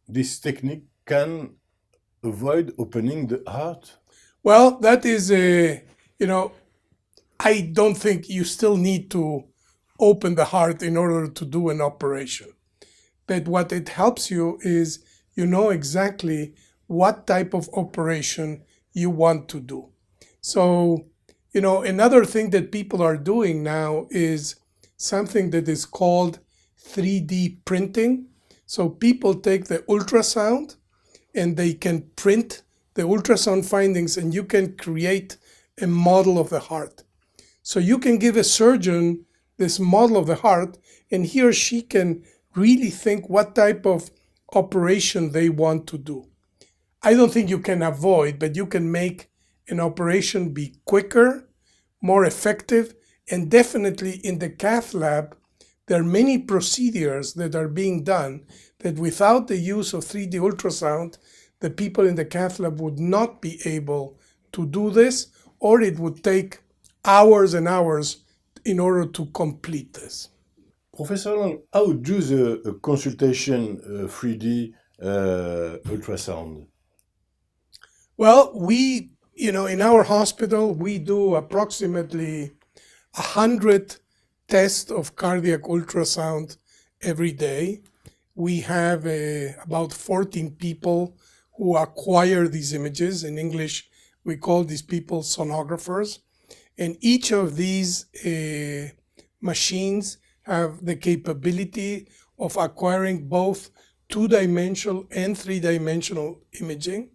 this technique can avoid opening the heart? Well, that is a, you know, I don't think you still need to open the heart in order to do an operation. But what it helps you is you know exactly what type of operation you want to do. So, another thing that people are doing now is something that is called 3D printing. So people take the ultrasound and they can print the ultrasound findings and you can create a model of the heart. So you can give a surgeon this model of the heart and he or she can really think what type of operation they want to do. I don't think you can avoid, but you can make an operation be quicker, more effective, and definitely in the cath lab, there are many procedures that are being done that without the use of 3D ultrasound, the people in the cath lab would not be able to do this, or it would take hours and hours in order to complete this. Professor Lang, how do the consultation 3D ultrasound? Well, in our hospital, we do approximately 100 tests of cardiac ultrasound every day. We have about 14 people who acquire these images. In English, we call these people sonographers. And each of these machines have the capability of acquiring both two-dimensional and three-dimensional imaging,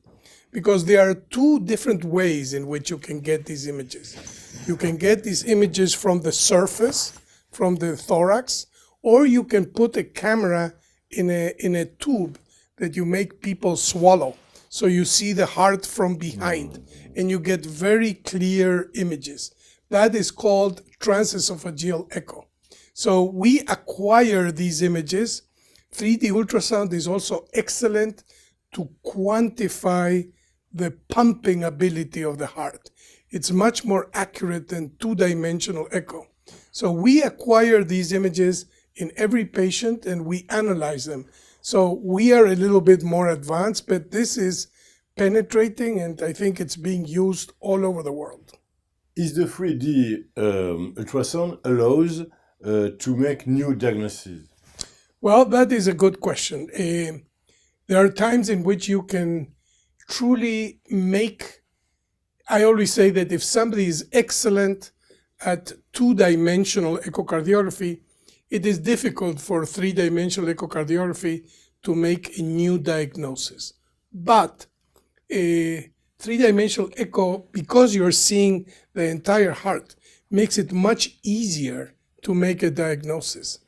because there are two different ways in which you can get these images. You can get these images from the surface, from the thorax, or you can put a camera in a tube that you make people swallow. So you see the heart from behind and you get very clear images. That is called transesophageal echo. So we acquire these images. 3D ultrasound is also excellent to quantify the pumping ability of the heart. It's much more accurate than two-dimensional echo. So we acquire these images in every patient and we analyze them. So we are a little bit more advanced, but this is penetrating and I think it's being used all over the world. Is the 3D ultrasound allows to make new diagnoses? Well, that is a good question. There are times in which you can truly make, I always say that if somebody is excellent at two-dimensional echocardiography, it is difficult for three-dimensional echocardiography to make a new diagnosis. But a three-dimensional echo, because you're seeing the entire heart, makes it much easier to make a diagnosis.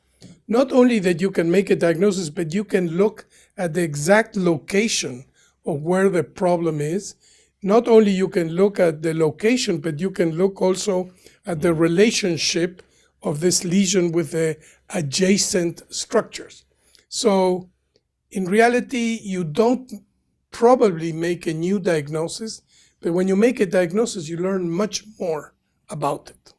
Not only that you can make a diagnosis, but you can look at the exact location of where the problem is. Not only you can look at the location, but you can look also at the relationship of this lesion with the adjacent structures. So in reality, you don't probably make a new diagnosis, but when you make a diagnosis, you learn much more about it.